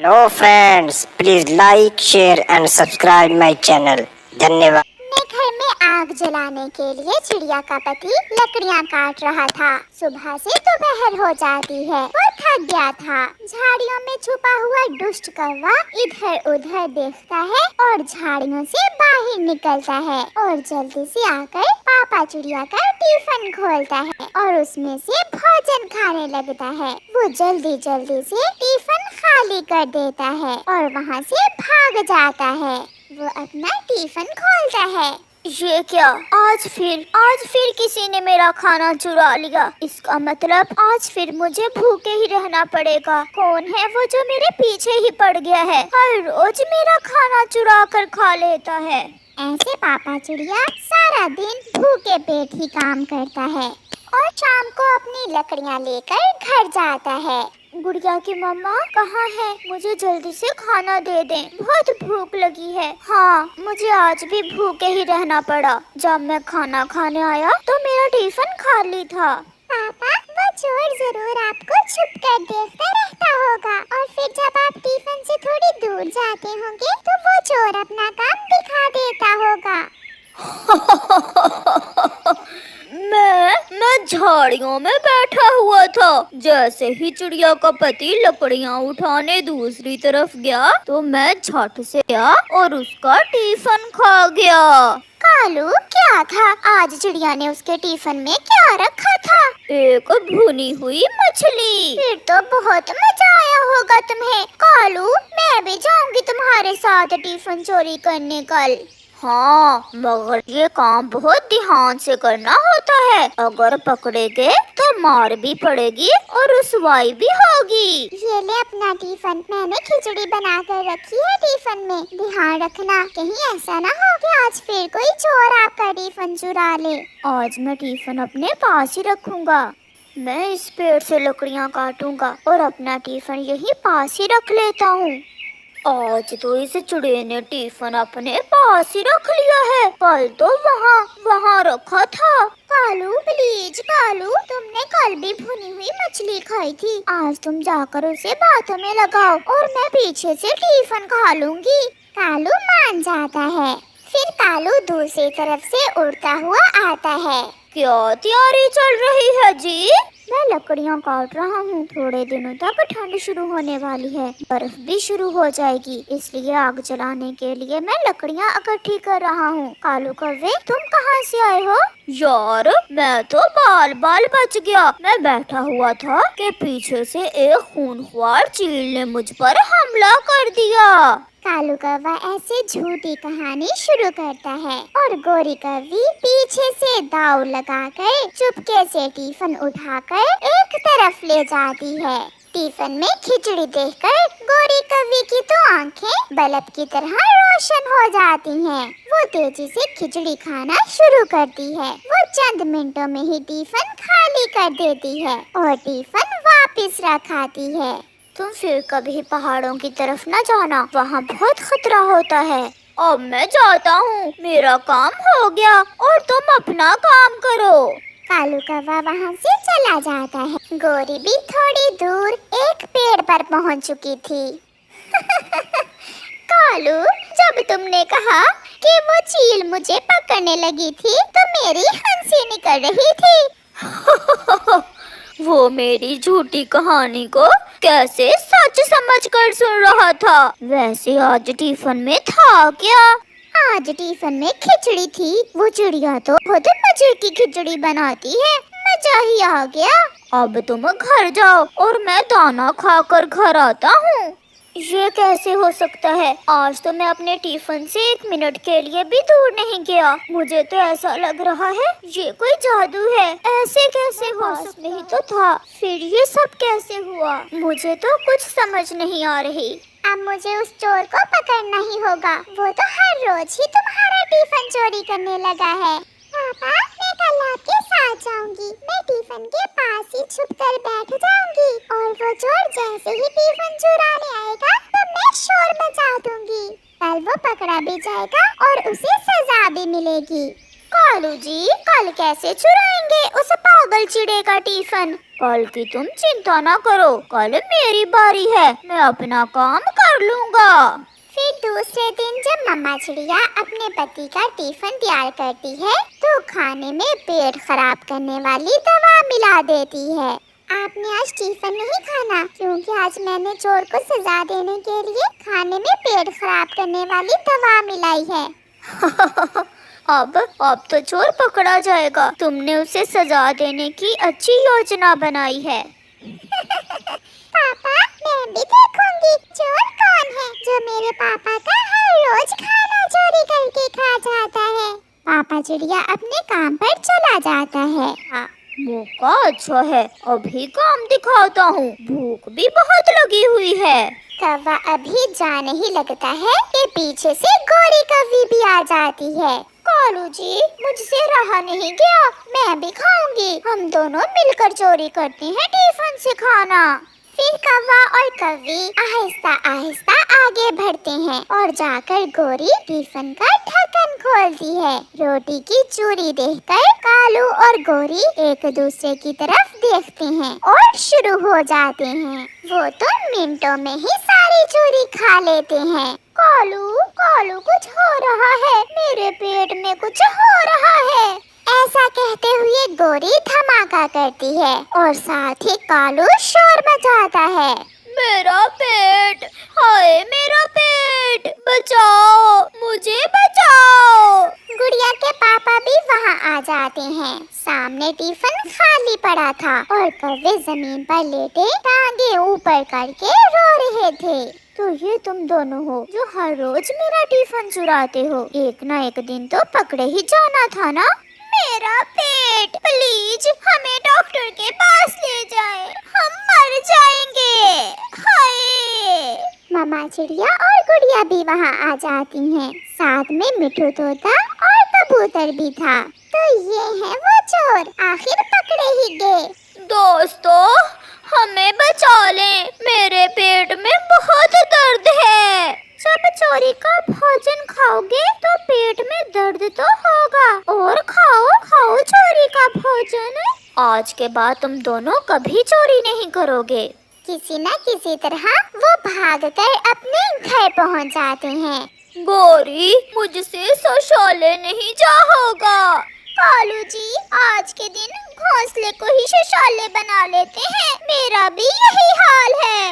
Hello friends, please like share and subscribe my channel. धन्यवाद। अपने घर में आग जलाने के लिए चिड़िया का पति लकड़ियाँ काट रहा था। सुबह से दोपहर हो जाती है। वो थक गया था। झाड़ियों में छुपा हुआ दुष्ट कौवा इधर उधर देखता है और झाड़ियों से बाहर निकलता है और जल्दी से आकर पापा चिड़िया का टिफिन खोलता है और उसमें से भोजन खाने लगता है। वो जल्दी जल्दी से टिफिन खाली कर देता है और वहाँ से भाग जाता है। वो अपना टिफिन खोलता है। ये क्या, आज फिर किसी ने मेरा खाना चुरा लिया। इसका मतलब आज फिर मुझे भूखे ही रहना पड़ेगा। कौन है वो जो मेरे पीछे ही पड़ गया है? हर रोज मेरा खाना चुरा कर खा लेता है। ऐसे पापा चिड़िया सारा दिन भूखे पेट ही काम करता है और शाम को अपनी लकड़ियाँ लेकर घर जाता है। गुड़िया की मम्मा कहाँ है? मुझे जल्दी से खाना दे दें, बहुत भूख लगी है। हाँ, मुझे आज भी भूखे ही रहना पड़ा। जब मैं खाना खाने आया तो मेरा टिफिन खाली था। पापा, वो चोर जरूर आपको छुप कर देखता रहता होगा और फिर जब आप टिफिन से थोड़ी दूर जाते होंगे तो वो चोर अपना काम दिखा देता होगा। मैं झाड़ियों में बैठा हुआ था। जैसे ही चिड़िया का पति लकड़ियाँ उठाने दूसरी तरफ गया तो मैं झट से गया और उसका टिफिन खा गया। कालू, क्या था आज चिड़िया ने उसके टिफिन में क्या रखा था? एक भुनी हुई मछली। फिर तो बहुत मजा आया होगा तुम्हें। कालू, मैं भी जाऊंगी तुम्हारे साथ टिफिन चोरी करने कल। हाँ, मगर ये काम बहुत ध्यान से करना होता है। अगर पकड़े गए तो मार भी पड़ेगी और रुसवाई भी होगी। ये ले अपना टिफिन, मैंने खिचड़ी बना कर रखी है टिफिन में। ध्यान रखना कहीं ऐसा ना हो कि आज फिर कोई चोर आपका टिफिन चुरा ले। आज मैं टिफिन अपने पास ही रखूंगा। मैं इस पेड़ से लकड़ियाँ काटूंगा और अपना टिफिन यहीं पास ही रख लेता हूँ। आज तो इस चिड़िया ने टिफिन अपने पास ही रख लिया है। कल तो वहाँ रखा था। कालू, प्लीज कालू, तुमने कल भी भुनी हुई मछली खाई थी। आज तुम जाकर उसे बातों में लगाओ और मैं पीछे से टिफिन खा लूंगी। कालू मान जाता है। फिर कालू दूसरी तरफ से उड़ता हुआ आता है। क्या तैयारी चल रही है जी? मैं लकड़ियाँ काट रहा हूँ। थोड़े दिनों तक ठंड शुरू होने वाली है, बर्फ भी शुरू हो जाएगी, इसलिए आग जलाने के लिए मैं लकड़ियाँ इकट्ठी कर रहा हूँ। कालू कौवे, तुम कहाँ से आए हो? यार, मैं तो बाल बच गया। मैं बैठा हुआ था कि पीछे से एक खूंखार चील ने मुझ पर हमला कर दिया। कालू कौवा ऐसे झूठी कहानी शुरू करता है और गोरी कौवी पीछे से दाव लगाकर चुपके से टिफिन उठाकर एक तरफ ले जाती है। टिफिन में खिचड़ी देखकर गोरी कौवी की तो आंखें बल्ब की तरह रोशन हो जाती हैं। वो तेजी से खिचड़ी खाना शुरू करती है। वो चंद मिनटों में ही टिफिन खाली कर देती है और टिफिन वापस रख आती है। तुम फिर कभी पहाड़ों की तरफ न जाना, वहाँ बहुत खतरा होता है। अब मैं जाता हूँ, मेरा काम हो गया और तुम अपना काम करो। कालू कौवा वहाँ से चला जाता है। गोरी भी थोड़ी दूर एक पेड़ पर पहुँच चुकी थी। कालू, जब तुमने कहा कि वो चील मुझे पकड़ने लगी थी तो मेरी हंसी निकल रही थी। वो मेरी झूठी कहानी को कैसे सच समझकर सुन रहा था। वैसे आज टिफिन में था क्या? आज टिफिन में खिचड़ी थी। वो चिड़िया तो बहुत मजे की खिचड़ी बनाती है। मजा ही आ गया। अब तुम घर जाओ और मैं दाना खाकर घर आता हूँ। ये कैसे हो सकता है? आज तो मैं अपने टिफिन से 1 मिनट के लिए भी दूर नहीं गया। मुझे तो ऐसा लग रहा है ये कोई जादू है। ऐसे कैसे हो सकता? नहीं तो था, फिर ये सब कैसे हुआ? मुझे तो कुछ समझ नहीं आ रही। अब मुझे उस चोर को पकड़ना ही होगा। वो तो हर रोज ही तुम्हारा टिफिन चोरी करने लगा है। पापा, मैं कल आपके साथ जाऊंगी। मैं टिफिन के पास ही छुप कर बैठ जाऊंगी और वो चोर जैसे ही टिफिन चुराने आएगा तो मैं शोर मचा दूंगी। कल वो पकड़ा भी जाएगा और उसे सजा भी मिलेगी। कालू जी, कल कैसे चुराएंगे उस पागल चिड़े का टिफिन? कल की तुम चिंता ना करो, कल मेरी बारी है, मैं अपना काम कर लूँगा। फिर दूसरे दिन जब मम्मा चिड़िया अपने पति का टिफिन तैयार करती है तो खाने में पेट खराब करने वाली दवा मिला देती है। आपने आज टिफिन नहीं खाना क्योंकि आज मैंने चोर को सजा देने के लिए खाने में पेट खराब करने वाली दवा मिलाई है। अब तो चोर पकड़ा जाएगा। तुमने उसे सजा देने की अच्छी योजना बनाई है। पापा, मैं भी देखूंगी चोर कौन है जो मेरे पापा का हर रोज खाना चोरी करके खा जाता है। पापा चिड़िया अपने काम पर चला जाता है। मौका अच्छा है, अभी काम दिखाता हूँ, भूख भी बहुत लगी हुई है। कौवा अभी जाने ही लगता है कि पीछे से गोरी कौवी भी आ जाती है। कालू जी, मुझसे रहा नहीं गया, मैं भी खाऊंगी। हम दोनों मिलकर चोरी करते हैं टिफिन से खाना। फिर कौवा और कौवी आहिस्ता आहिस्ता आगे बढ़ते हैं और जाकर गोरी टिफिन का ढक्कन खोलती है। रोटी की चूरी देखकर कालू और गोरी एक दूसरे की तरफ देखते हैं और शुरू हो जाते हैं। वो तो मिनटों में ही सारी चूरी खा लेते हैं। कालू कुछ हो रहा है, मेरे पेट में कुछ हो रहा है। ऐसा कहते हुए गोरी धमाका करती है और साथ ही कालू शोर मचाता है। मेरा पेट, हाय मेरा पेट, बचाओ, मुझे बचाओ। गुड़िया के पापा भी वहाँ आ जाते हैं। सामने टिफिन खाली पड़ा था और कौवे जमीन पर लेटे टांगे ऊपर करके रो रहे थे। तो ये तुम दोनों हो जो हर रोज मेरा टिफिन चुराते हो, एक ना एक दिन तो पकड़े ही जाना था ना। मेरा पेट, प्लीज हमें डॉक्टर के पास ले जाएं, हम मर जाएंगे। हाय! मम्मा चिड़िया और गुड़िया भी वहाँ आ जाती हैं। साथ में मिठू तोता और कबूतर भी था। तो ये है वो चोर, आखिर पकड़े ही गए। दोस्तों, हमें बचा लें, मेरे पेट में बहुत दर्द है। जब चोरी का भोजन खाओगे तो पेट में दर्द तो होगा, और खाओ चोरी का भोजन। आज के बाद तुम दोनों कभी चोरी नहीं करोगे। किसी न किसी तरह वो भागकर अपने घर पहुंच जाते हैं। गोरी, मुझसे शौचालय नहीं जा होगा। कालू जी, आज के दिन घोंसले को ही शौचालय बना लेते हैं, मेरा भी यही हाल है।